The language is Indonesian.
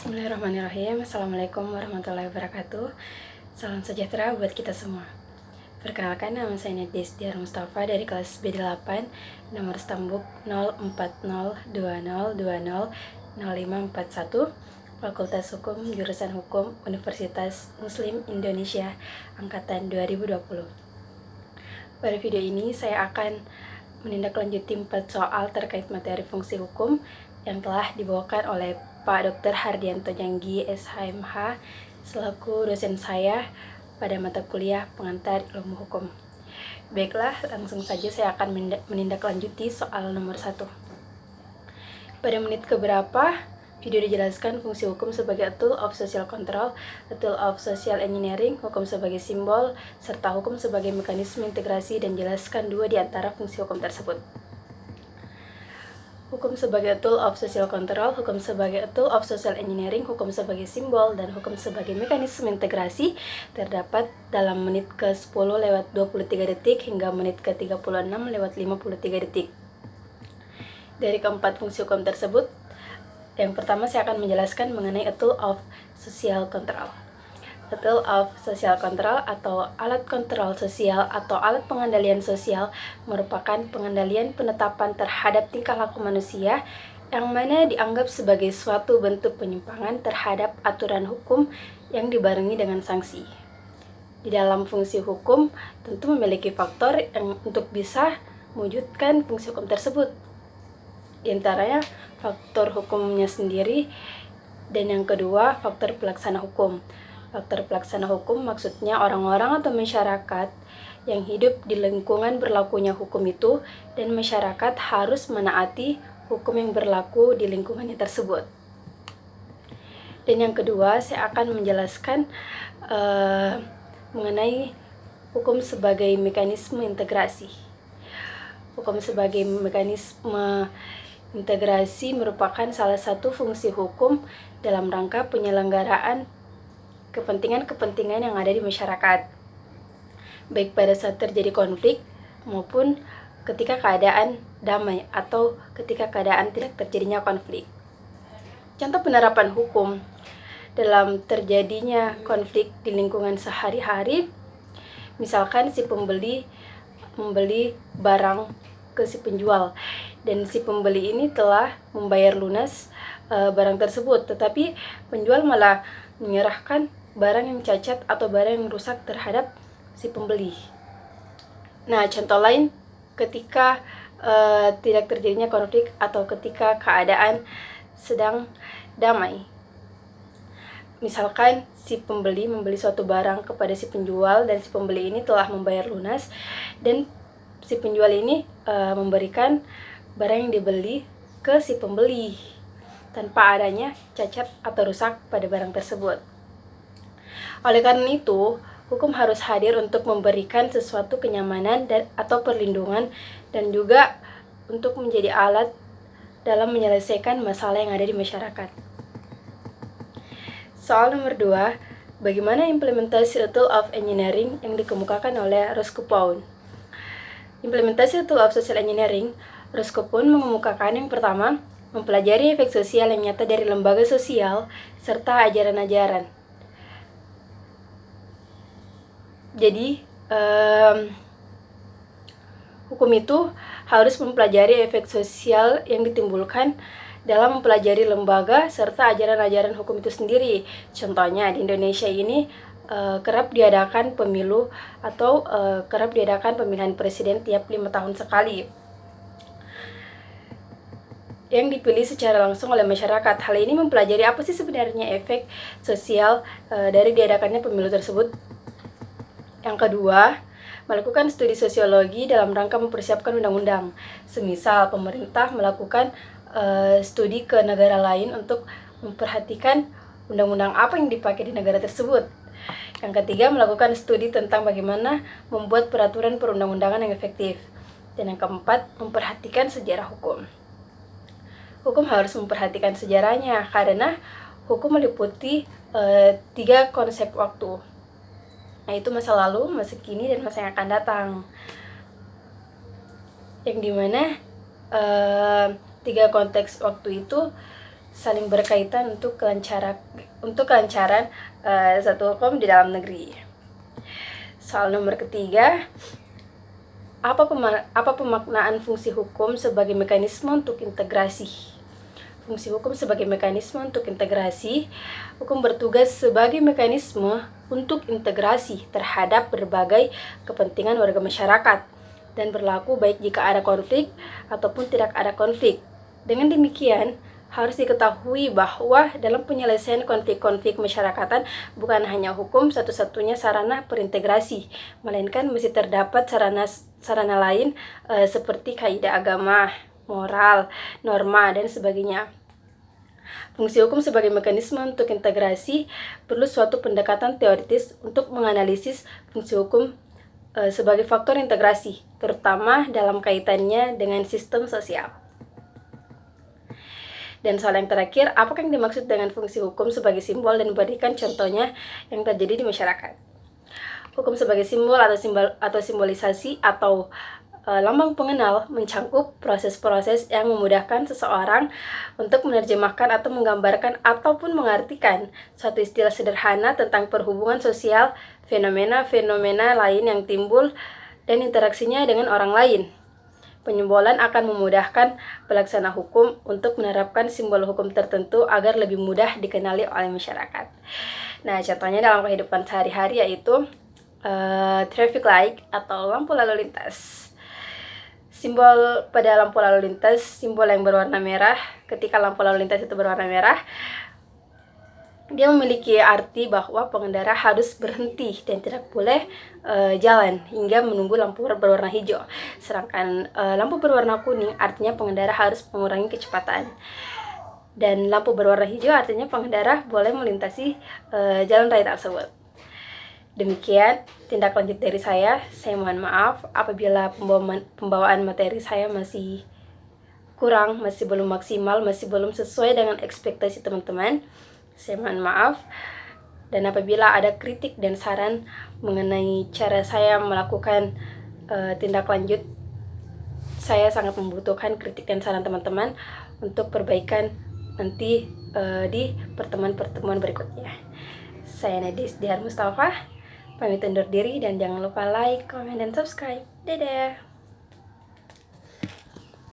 Bismillahirrahmanirrahim. Assalamualaikum warahmatullahi wabarakatuh. Salam sejahtera buat kita semua. Perkenalkan, nama saya Desdiar Mustafa dari kelas B8, nomor stambuk 040202000541, Fakultas Hukum, Jurusan Hukum, Universitas Muslim Indonesia, Angkatan 2020. Pada video ini saya akan menindaklanjuti 4 soal terkait materi fungsi hukum yang telah dibawakan oleh Pak Dr. Hardianto Janggi, SHMH, selaku dosen saya pada mata kuliah pengantar ilmu hukum. Baiklah, langsung saja saya akan menindaklanjuti soal nomor 1. Pada menit keberapa, video dijelaskan fungsi hukum sebagai a tool of social control, a tool of social engineering, hukum sebagai simbol, serta hukum sebagai mekanisme integrasi, dan jelaskan 2 di antara fungsi hukum tersebut. Hukum sebagai tool of social control, hukum sebagai tool of social engineering, hukum sebagai simbol, dan hukum sebagai mekanisme integrasi terdapat dalam menit ke-10 lewat 23 detik hingga menit ke-36 lewat 53 detik. Dari keempat fungsi hukum tersebut, yang pertama saya akan menjelaskan mengenai a tool of social control. A tool of social control atau alat kontrol sosial atau alat pengendalian sosial merupakan pengendalian penetapan terhadap tingkah laku manusia yang mana dianggap sebagai suatu bentuk penyimpangan terhadap aturan hukum yang dibarengi dengan sanksi. Di dalam fungsi hukum tentu memiliki faktor yang untuk bisa mewujudkan fungsi hukum tersebut. Di antaranya faktor hukumnya sendiri, dan yang kedua faktor pelaksana hukum. Faktor pelaksana hukum maksudnya orang-orang atau masyarakat yang hidup di lingkungan berlakunya hukum itu, dan masyarakat harus menaati hukum yang berlaku di lingkungannya tersebut. Dan yang kedua, saya akan menjelaskan mengenai hukum sebagai mekanisme integrasi. Hukum sebagai mekanisme integrasi merupakan salah satu fungsi hukum dalam rangka penyelenggaraan kepentingan-kepentingan yang ada di masyarakat, baik pada saat terjadi konflik maupun ketika keadaan damai atau ketika keadaan tidak terjadinya konflik. Contoh penerapan hukum dalam terjadinya konflik di lingkungan sehari-hari, misalkan si pembeli membeli barang ke si penjual, dan si pembeli ini telah membayar lunas barang tersebut, tetapi penjual malah menyerahkan barang yang cacat atau barang yang rusak terhadap si pembeli. Nah, contoh lain ketika tidak terjadinya konflik atau ketika keadaan sedang damai. Misalkan si pembeli membeli suatu barang kepada si penjual, dan si pembeli ini telah membayar lunas, dan si penjual ini memberikan barang yang dibeli ke si pembeli tanpa adanya cacat atau rusak pada barang tersebut. Oleh karena itu, hukum harus hadir untuk memberikan sesuatu kenyamanan atau perlindungan, dan juga untuk menjadi alat dalam menyelesaikan masalah yang ada di masyarakat. Soal nomor 2, bagaimana implementasi tool of engineering yang dikemukakan oleh Roscoe Pound? Implementasi tool of social engineering, Roscoe Pound mengemukakan yang pertama, mempelajari efek sosial yang nyata dari lembaga sosial serta ajaran-ajaran. Jadi, hukum itu harus mempelajari efek sosial yang ditimbulkan dalam mempelajari lembaga serta ajaran-ajaran hukum itu sendiri. Contohnya, di Indonesia ini kerap diadakan pemilu atau kerap diadakan pemilihan presiden tiap 5 tahun sekali, yang dipilih secara langsung oleh masyarakat. Hal ini mempelajari apa sih sebenarnya efek sosial dari diadakannya pemilu tersebut. Yang kedua, melakukan studi sosiologi dalam rangka mempersiapkan undang-undang. Semisal pemerintah melakukan studi ke negara lain untuk memperhatikan undang-undang apa yang dipakai di negara tersebut. Yang ketiga, melakukan studi tentang bagaimana membuat peraturan perundang-undangan yang efektif. Dan yang keempat, memperhatikan sejarah hukum. Hukum harus memperhatikan sejarahnya karena hukum meliputi 3 konsep waktu, yaitu masa lalu, masa kini, dan masa yang akan datang. Yang dimana 3 konteks waktu itu saling berkaitan untuk kelancaran satu hukum di dalam negeri. Soal nomor ketiga, apa pemaknaan fungsi hukum sebagai mekanisme untuk integrasi? Fungsi hukum sebagai mekanisme untuk integrasi. Hukum bertugas sebagai mekanisme untuk integrasi terhadap berbagai kepentingan warga masyarakat dan berlaku baik jika ada konflik ataupun tidak ada konflik. Dengan demikian, harus diketahui bahwa dalam penyelesaian konflik-konflik masyarakatan bukan hanya hukum satu-satunya sarana berintegrasi, melainkan masih terdapat sarana lain seperti kaidah agama, moral, norma, dan sebagainya. Fungsi hukum sebagai mekanisme untuk integrasi perlu suatu pendekatan teoritis untuk menganalisis fungsi hukum sebagai faktor integrasi, terutama dalam kaitannya dengan sistem sosial. Dan soal yang terakhir, apakah yang dimaksud dengan fungsi hukum sebagai simbol dan berikan contohnya yang terjadi di masyarakat? Hukum sebagai simbol atau simbolisasi atau lambang pengenal mencangkup proses-proses yang memudahkan seseorang untuk menerjemahkan atau menggambarkan ataupun mengartikan suatu istilah sederhana tentang perhubungan sosial, fenomena-fenomena lain yang timbul, dan interaksinya dengan orang lain. Penyimbolan akan memudahkan pelaksana hukum untuk menerapkan simbol hukum tertentu agar lebih mudah dikenali oleh masyarakat. Nah, contohnya dalam kehidupan sehari-hari yaitu traffic light atau lampu lalu lintas. Simbol pada lampu lalu lintas, simbol yang berwarna merah. Ketika lampu lalu lintas itu berwarna merah, dia memiliki arti bahwa pengendara harus berhenti dan tidak boleh jalan hingga menunggu lampu berwarna hijau. Sedangkan lampu berwarna kuning artinya pengendara harus mengurangi kecepatan. Dan lampu berwarna hijau artinya pengendara boleh melintasi jalan raya tersebut. Demikian tindak lanjut dari saya. Saya mohon maaf apabila pembawaan materi saya masih kurang, masih belum maksimal, masih belum sesuai dengan ekspektasi teman-teman. Saya mohon maaf, dan apabila ada kritik dan saran mengenai cara saya melakukan tindak lanjut, saya sangat membutuhkan kritik dan saran teman-teman untuk perbaikan nanti di pertemuan-pertemuan berikutnya. Saya Nadis Dihar Mustafa, pamit undur diri dan jangan lupa like, comment, dan subscribe. Dadah!